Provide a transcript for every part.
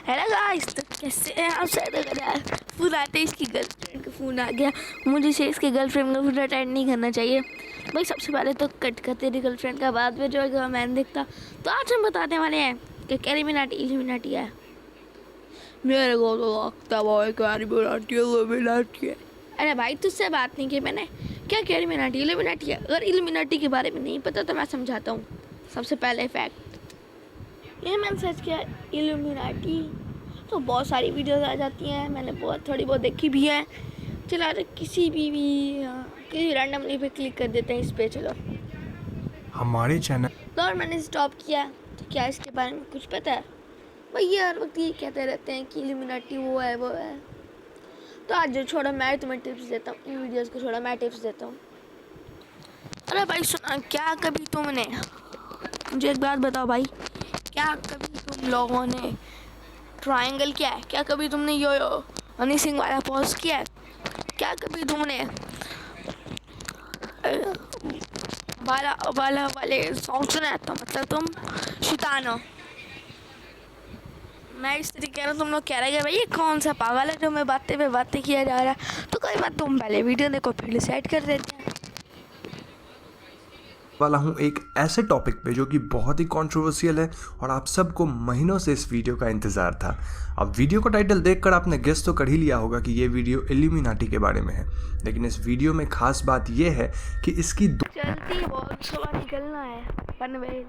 Hello guys, तो कैसे हैं आप सब? यार फ़ोन आते ही इसकी गर्लफ्रेंड का फ़ोन आ गया। मुझे से इसके गर्लफ्रेंड का फ़ोन अटेंड नहीं करना चाहिए भाई। सबसे पहले तो कट कर तेरी गर्लफ्रेंड का, बाद में जो है मैंने देखता। तो आज हम बताने वाले हैं कि कैरिमिनाटी इल्यूमिनाटी है। मेरे को तो लगता है कैरिमिनाटी इल्यूमिनाटी है। अरे भाई तुझसे बात नहीं की मैंने, क्या कैरिमिनाटी इल्यूमिनाटी है? अगर इल्यूमिनाटी के बारे में नहीं पता तो मैं समझाता हूँ। सबसे पहले फैक्ट, ये मैंने सर्च किया इल्यूमिनाटी तो बहुत सारी वीडियोस आ जाती हैं। मैंने थोड़ी बहुत देखी भी है। चला किसी किसी रैंडमली पे क्लिक कर देते हैं इस पे। चलो हमारे चैनल तो और मैंने स्टॉप किया। तो क्या इसके बारे में कुछ पता है? भैया हर वक्त ये कहते रहते हैं कि इल्यूमिनाटी वो है वो है। तो आज जो छोड़ो, मैं तुम्हें टिप्स देता हूँ। इन वीडियोज़ को छोड़ो, मैं टिप्स देता हूँ। अरे भाई सुना, क्या कभी तुमने, मुझे एक बात बताओ भाई, क्या कभी तुम लोगों ने ट्रायंगल किया है? क्या कभी तुमने यो हनी सिंह वाला पॉज किया है? क्या कभी तुमने वाला वाला वाले सॉन्ग सुना है? तो मतलब तुम शैतान। मैं इस तरीके कह रहा हूँ, तुम लोग कह रहे हैं भाई ये कौन सा पागल है जो मैं बातें पे बातें किया जा रहा है। तो कोई बात, तुम पहले वीडियो देखो फिर डिसाइड कर देते हैं। वाला हूँ एक ऐसे टॉपिक पे जो कि बहुत ही कंट्रोवर्शियल है और आप सबको महीनों से इस वीडियो का इंतज़ार था। अब वीडियो का टाइटल देखकर आपने गेस तो कर ही लिया होगा कि ये वीडियो इल्यूमिनाटी के बारे में है, लेकिन इस वीडियो में खास बात यह है कि इसकी चलती बहुत सुबह निकलना है पनवेल।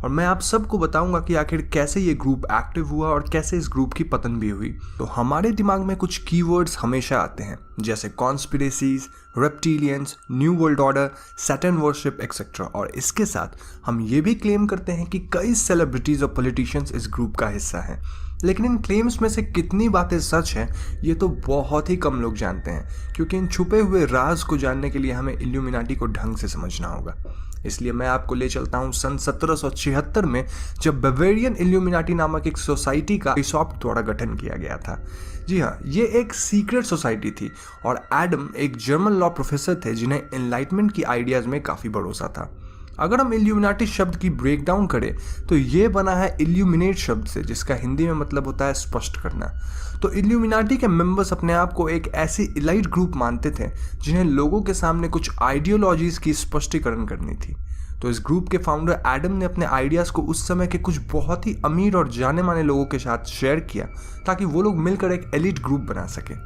और मैं आप सबको बताऊंगा कि आखिर कैसे ये ग्रुप एक्टिव हुआ और कैसे इस ग्रुप की पतन भी हुई। तो हमारे दिमाग में कुछ कीवर्ड्स हमेशा आते हैं, जैसे conspiracies, reptilians, new world order, Saturn worship etcetera. और इसके साथ हम ये भी क्लेम करते हैं कि कई सेलिब्रिटीज और पॉलिटिशियंस इस ग्रुप का हिस्सा हैं। लेकिन इन क्लेम्स में से कितनी बातें सच हैं ये तो बहुत ही कम लोग जानते हैं, क्योंकि इन छुपे हुए राज को जानने के लिए हमें इल्यूमिनाटी को ढंग से समझना होगा। इसलिए मैं आपको ले चलता हूं सन 1776 में, जब बावेरियन इल्यूमिनाटी नामक एक सोसाइटी का ईसॉप द्वारा गठन किया गया था। जी हाँ, ये एक सीक्रेट सोसाइटी थी और एडम एक जर्मन लॉ प्रोफेसर थे जिन्हें एनलाइटमेंट की आइडियाज में काफ़ी भरोसा था। अगर हम इल्यूमिनाटी शब्द की ब्रेक डाउन करें तो ये बना है इल्यूमिनेट शब्द से, जिसका हिंदी में मतलब होता है स्पष्ट करना। तो इल्यूमिनाटी के मेंबर्स अपने आप को एक ऐसी इलाइट ग्रुप मानते थे जिन्हें लोगों के सामने कुछ आइडियोलॉजीज की स्पष्टीकरण करनी थी। तो इस ग्रुप के फाउंडर एडम ने अपने आइडियाज़ को उस समय के कुछ बहुत ही अमीर और जाने माने लोगों के साथ शेयर किया ताकि वो लोग मिलकर एक एलिट ग्रुप बना सके।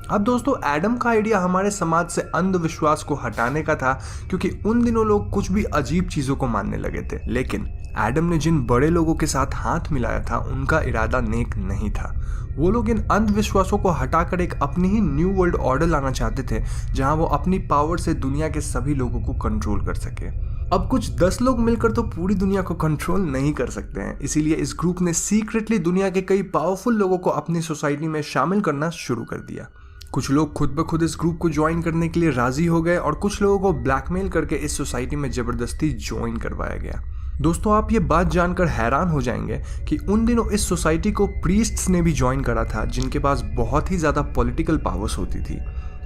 अब दोस्तों, एडम का आइडिया हमारे समाज से अंधविश्वास को हटाने का था, क्योंकि उन दिनों लोग कुछ भी अजीब चीज़ों को मानने लगे थे। लेकिन एडम ने जिन बड़े लोगों के साथ हाथ मिलाया था उनका इरादा नेक नहीं था। वो लोग इन अंधविश्वासों को हटाकर एक अपनी ही न्यू वर्ल्ड ऑर्डर लाना चाहते थे, जहां वो अपनी पावर से दुनिया के सभी लोगों को कंट्रोल कर सके। अब कुछ 10 लोग मिलकर तो पूरी दुनिया को कंट्रोल नहीं कर सकते हैं, इसीलिए इस ग्रुप ने सीक्रेटली दुनिया के कई पावरफुल लोगों को अपनी सोसाइटी में शामिल करना शुरू कर दिया। कुछ लोग खुद ब खुद इस ग्रुप को ज्वाइन करने के लिए राजी हो गए और कुछ लोगों को ब्लैकमेल करके इस सोसाइटी में जबरदस्ती ज्वाइन करवाया गया। दोस्तों, आप ये बात जानकर हैरान हो जाएंगे कि उन दिनों इस सोसाइटी को प्रीस्ट्स ने भी ज्वाइन करा था, जिनके पास बहुत ही ज़्यादा पॉलिटिकल पावर्स होती थी।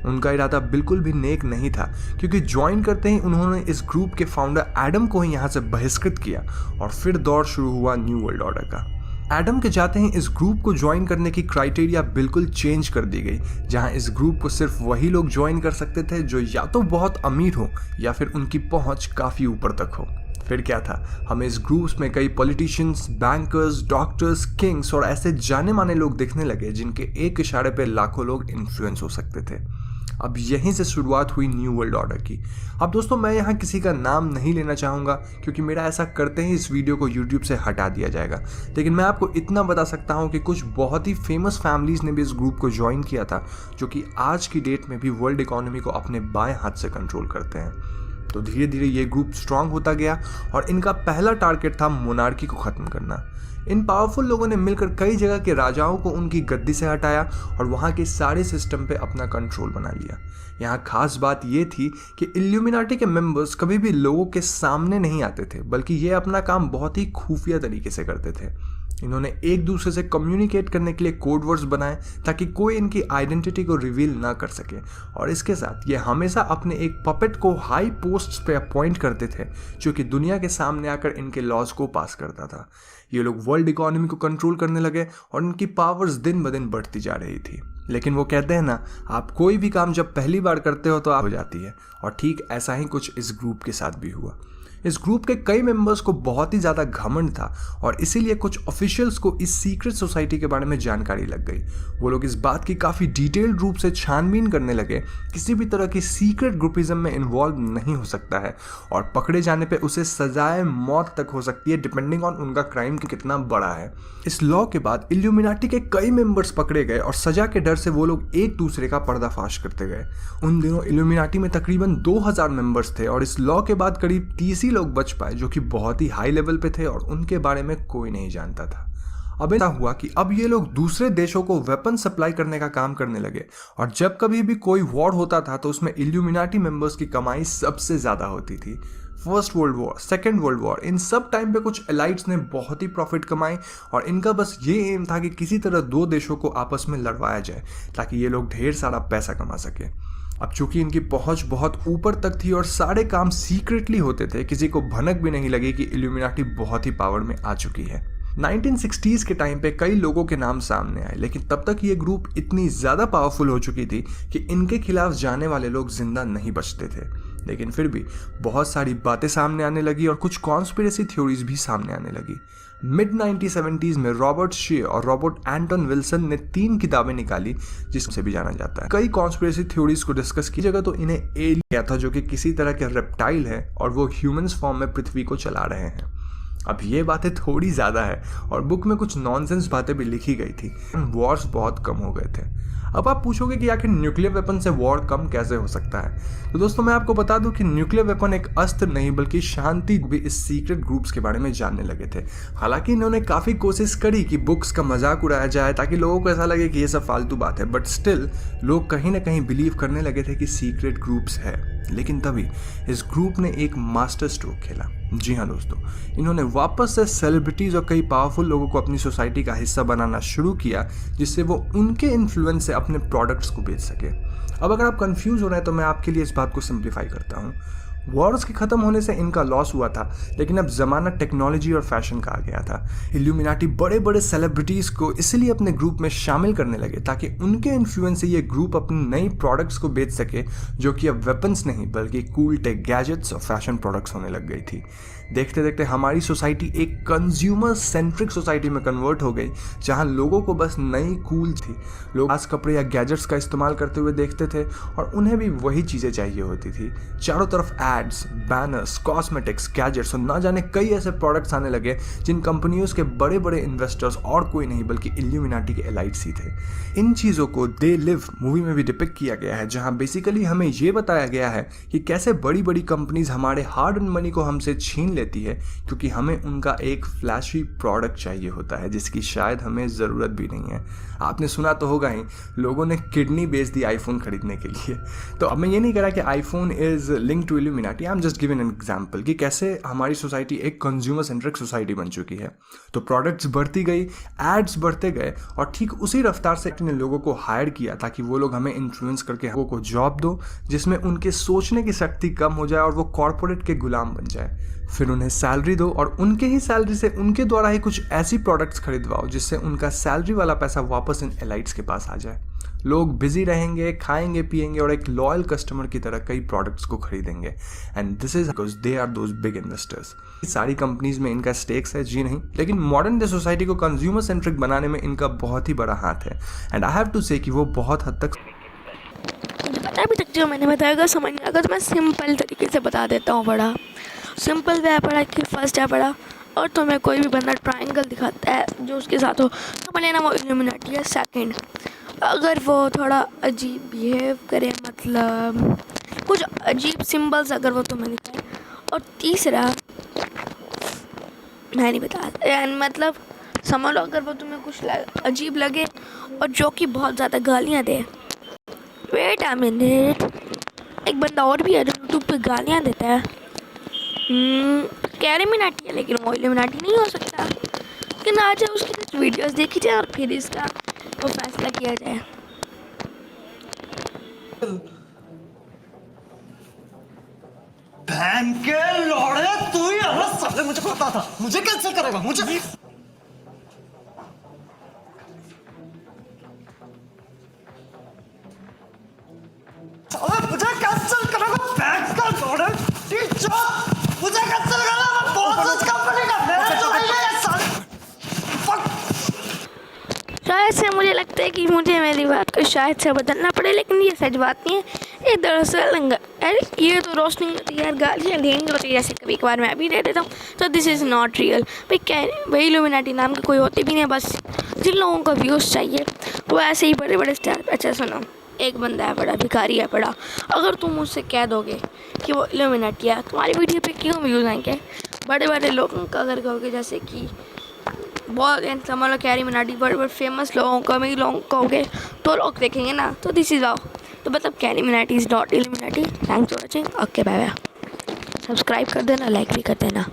उनका इरादा बिल्कुल भी नेक नहीं था, क्योंकि ज्वाइन करते ही उन्होंने इस ग्रुप के फाउंडर एडम को ही यहाँ से बहिष्कृत किया और फिर दौर शुरू हुआ न्यू वर्ल्ड ऑर्डर का। एडम के जाते ही इस ग्रुप को ज्वाइन करने की क्राइटेरिया बिल्कुल चेंज कर दी गई, जहां इस ग्रुप को सिर्फ वही लोग ज्वाइन कर सकते थे जो या तो बहुत अमीर हो या फिर उनकी पहुंच काफ़ी ऊपर तक हो। फिर क्या था, हमें इस ग्रुप्स में कई पॉलिटिशियंस, बैंकर्स, डॉक्टर्स, किंग्स और ऐसे जाने माने लोग दिखने लगे जिनके एक इशारे पे लाखों लोग इन्फ्लुएंस हो सकते थे। अब यहीं से शुरुआत हुई न्यू वर्ल्ड ऑर्डर की। अब दोस्तों, मैं यहाँ किसी का नाम नहीं लेना चाहूँगा, क्योंकि मेरा ऐसा करते ही इस वीडियो को यूट्यूब से हटा दिया जाएगा। लेकिन मैं आपको इतना बता सकता हूँ कि कुछ बहुत ही फेमस फैमिलीज़ ने भी इस ग्रुप को ज्वाइन किया था, जो कि आज की डेट में भी वर्ल्ड इकोनॉमी को अपने बाएं हाथ से कंट्रोल करते हैं। तो धीरे धीरे ये ग्रुप स्ट्रांग होता गया और इनका पहला टारगेट था मोनार्की को ख़त्म करना। इन पावरफुल लोगों ने मिलकर कई जगह के राजाओं को उनकी गद्दी से हटाया और वहाँ के सारे सिस्टम पे अपना कंट्रोल बना लिया। यहाँ खास बात ये थी कि इल्यूमिनाटी के मेंबर्स कभी भी लोगों के सामने नहीं आते थे, बल्कि ये अपना काम बहुत ही खुफिया तरीके से करते थे। इन्होंने एक दूसरे से कम्युनिकेट करने के लिए कोड वर्ड्स बनाए ताकि कोई इनकी आइडेंटिटी को रिवील ना कर सके। और इसके साथ ये हमेशा अपने एक पपेट को हाई पोस्ट्स पे अपॉइंट करते थे जो कि दुनिया के सामने आकर इनके लॉज को पास करता था। ये लोग वर्ल्ड इकोनॉमी को कंट्रोल करने लगे और इनकी पावर्स दिन ब दिन बढ़ती जा रही थी। लेकिन वो कहते हैं ना, आप कोई भी काम जब पहली बार करते हो तो आप हो जाती है, और ठीक ऐसा ही कुछ इस ग्रुप के साथ भी हुआ। इस ग्रुप के कई मेंबर्स को बहुत ही ज़्यादा घमंड था और इसीलिए कुछ ऑफिशियल्स को इस सीक्रेट सोसाइटी के बारे में जानकारी लग गई। वो लोग इस बात की काफ़ी डिटेल्ड रूप से छानबीन करने लगे। किसी भी तरह की सीक्रेट ग्रुपिज्म में इन्वॉल्व नहीं हो सकता है और पकड़े जाने पे उसे सजाए मौत तक हो सकती है, डिपेंडिंग ऑन उनका क्राइम कितना बड़ा है। इस लॉ के बाद इल्यूमिनाटी के कई मेंबर्स पकड़े गए और सजा के डर से वो लोग एक दूसरे का पर्दाफाश करते गए। उन दिनों इल्यूमिनाटी में तकरीबन 2000 मेंबर्स थे और इस लॉ के बाद करीब 30 ही लोग बच पाए जो कि बहुत ही हाई लेवल पे थे और उनके बारे में कोई नहीं जानता था। अब ऐसा हुआ कि अब ये लोग दूसरे देशों को वेपन सप्लाई करने का काम करने लगे और जब कभी भी कोई वॉर होता था तो उसमें इल्यूमिनाटी मेंबर्स की कमाई सबसे ज़्यादा होती थी। First world war, second world war, इन सब टाइम पे कुछ एलाइट्स ने बहुत ही प्रॉफिट कमाए और इनका बस ये एम था कि किसी तरह दो देशों को आपस में लड़वाया जाए ताकि ये लोग ढेर सारा पैसा कमा सके। अब चूंकि इनकी पहुंच बहुत ऊपर तक थी और सारे काम सीक्रेटली होते थे, किसी को भनक भी नहीं लगी कि इल्यूमिनाटी बहुत ही पावर में आ चुकी है। 1960s के टाइम पे कई लोगों के नाम सामने आए, लेकिन तब तक ये ग्रुप इतनी ज़्यादा पावरफुल हो चुकी थी कि इनके खिलाफ जाने वाले लोग जिंदा नहीं बचते थे। लेकिन फिर भी बहुत सारी बातें सामने आने लगी और कुछ कॉन्स्पिरेसी थ्योरीज भी सामने आने लगी। मिड 1970s में रॉबर्ट शे और रॉबर्ट एंटन विल्सन ने 3 किताबें निकाली जिससे भी जाना जाता है। कई कॉन्स्पिरेसी थ्योरीज को डिस्कस की जगह तो इन्हें एलियन किया था जो कि किसी तरह के रेप्टाइल है और वो ह्यूमंस फॉर्म में पृथ्वी को चला रहे हैं। अब ये बातें थोड़ी ज़्यादा है और बुक में कुछ नॉनसेंस बातें भी लिखी गई थी। वॉर्स बहुत कम हो गए थे। अब आप पूछोगे कि आखिर न्यूक्लियर वेपन से वॉर कम कैसे हो सकता है, तो दोस्तों मैं आपको बता दूं कि न्यूक्लियर वेपन एक अस्त्र नहीं बल्कि शांति भी इस सीक्रेट ग्रुप्स के बारे में जानने लगे थे। हालांकि इन्होंने काफ़ी कोशिश करी कि बुक्स का मजाक उड़ाया जाए ताकि लोगों को ऐसा लगे कि ये सब फालतू बात है, बट स्टिल लोग कहीं ना कहीं बिलीव करने लगे थे कि सीक्रेट ग्रुप्स है। लेकिन तभी इस ग्रुप ने एक मास्टर स्ट्रोक खेला। जी हाँ दोस्तों, इन्होंने वापस से सेलिब्रिटीज़ और कई पावरफुल लोगों को अपनी सोसाइटी का हिस्सा बनाना शुरू किया जिससे वो उनके इन्फ्लुएंस से अपने प्रोडक्ट्स को बेच सके। अब अगर आप कंफ्यूज हो रहे हैं तो मैं आपके लिए इस बात को सिंप्लीफाई करता हूँ। वॉर्स के ख़त्म होने से इनका लॉस हुआ था, लेकिन अब ज़माना टेक्नोलॉजी और फैशन का आ गया था। इल्यूमिनाटी बड़े बड़े सेलिब्रिटीज़ को इसलिए अपने ग्रुप में शामिल करने लगे ताकि उनके इन्फ्लुएंस से ये ग्रुप अपनी नई प्रोडक्ट्स को बेच सके जो कि अब वेपन्स नहीं बल्कि कूल टेक गैजेट्स और फैशन प्रोडक्ट्स होने लग गई थी। देखते देखते हमारी सोसाइटी एक कंज्यूमर सेंट्रिक सोसाइटी में कन्वर्ट हो गई जहां लोगों को बस नई कूल थी। लोग खास कपड़े या गैजेट्स का इस्तेमाल करते हुए देखते थे और उन्हें भी वही चीज़ें चाहिए होती थी। चारों तरफ एड्स, बैनर्स, कॉस्मेटिक्स, गैजेट्स और ना जाने कई ऐसे प्रोडक्ट्स आने लगे जिन कंपनियों के बड़े बड़े इन्वेस्टर्स और कोई नहीं बल्कि इल्यूमिनाटी के एलाइट्स ही थे। इन चीज़ों को दे लिव मूवी में भी डिपिक्ट किया गया है जहाँ बेसिकली हमें ये बताया गया है कि कैसे बड़ी बड़ी कंपनीज हमारे हार्ड अर्न मनी को हमसे छीन लेती है क्योंकि हमें उनका एक फ्लैशी प्रोडक्ट चाहिए होता है जिसकी शायद हमें ज़रूरत भी नहीं है। आपने सुना तो होगा ही, लोगों ने किडनी बेच दी आईफोन खरीदने के लिए। तो अब मैं ये नहीं कह रहा कि iPhone is link to Illuminati, I am just giving an example कि कैसे हमारी सोसाइटी एक कंज्यूमर सेंट्रिक सोसाइटी बन चुकी है। तो प्रोडक्ट्स बढ़ती गई, एड्स बढ़ते गए और ठीक उसी रफ्तार से ने लोगों को हायर किया ताकि वो लोग हमें इन्फ्लुएंस करके लोगों को जॉब दो जिसमें उनके सोचने की शक्ति कम हो जाए और वो कॉर्पोरेट के गुलाम बन जाए। फिर उन्हें सैलरी दो और उनके ही सैलरी से उनके द्वारा ही कुछ ऐसी प्रोडक्ट्स खरीदवाओ जिससे उनका सैलरी वाला पैसा वापस इन एलाइट्स के पास आ जाए। लोग बिजी रहेंगे, खाएंगे पिएंगे और एक लॉयल कस्टमर की तरह कई प्रोडक्ट्स को खरीदेंगे। And this is because they are those big investors. सारी कंपनीज में इनका स्टेक्स है, जी नहीं, लेकिन मॉडर्न डे सोसाइटी को कंज्यूमर सेंट्रिक बनाने में इनका बहुत ही बड़ा हाथ है। एंड आई हैव टू से कि वो बहुत हद तक अभी तक जो मैंने बताया समझ नहीं आएगा तो मैं सिंपल तरीके से बता देता हूँ। बड़ा सिंपल वे पढ़ा कि फर्स्ट है पढ़ा और तुम्हें कोई भी बंदा ट्रायंगल दिखाता है जो उसके साथ हो तो मान लेना वो इल्यूमिनाटी है। सेकंड, अगर वो थोड़ा अजीब बिहेव करे, मतलब कुछ अजीब सिंबल्स अगर वो तुम्हें दिखाए। और तीसरा मैं नहीं बता, मतलब समझ लो अगर वो तुम्हें कुछ अजीब लगे और जो कि बहुत ज़्यादा गालियाँ दे। वेट अ मिनट, एक बंदा और भी है जो यूट्यूब पे गालियाँ देता है। कैरिमिनाटी है लेकिन वो इल्यूमिनाटी नहीं हो सकता। लेकिन आज उसकी कुछ वीडियोस देखी जाए और फिर इसका वो फैसला किया जाए। बहन के लौड़े, तू ही है ना साले, मुझे पता था। मुझे कैंसिल करेगा? मुझे साले मुझे कैंसिल करेगा? बहन का लौड़े, टीचर मुझे कैंसिल करेगा? मैं बहुत सच कंपनी का मैनेजर हूं ये साले। फक। शायद से मुझे लगता है कि मुझे मेरी बात को शायद से बदलना पड़े, लेकिन ये सच बात नहीं है। ये दरअसल अरे ये तो रोस्टिंग होती है यार, गालियाँ देंगे होती है जैसे कभी कभार मैं भी दे देता हूँ। तो दिस इज़ नॉट रियल भाई। क्या भाई इल्यूमिनाटी नाम के कोई होते भी नहीं, बस जिन लोगों को व्यूज़ चाहिए वो ऐसे ही बड़े बड़े स्टार। अच्छा सुनो, एक बंदा है बड़ा, भिखारी है बड़ा, अगर तुम मुझसे कह दोगे कि वो इल्यूमिनाटी है, तुम्हारी वीडियो पे क्यों व्यूज़ आएंगे? बड़े बड़े लोगों का अगर कहोगे, जैसे कि बहुत समझ लो कैरी मिनाटी, बड़े बड़े फेमस लोगों को, अमीर लोगों को कहोगे तो लोग देखेंगे ना। तो दिस इज़ आओ, तो मतलब Carry Minati is not Illuminati. Thanks for watching. Okay bye bye. Subscribe कर देना, लाइक भी कर देना।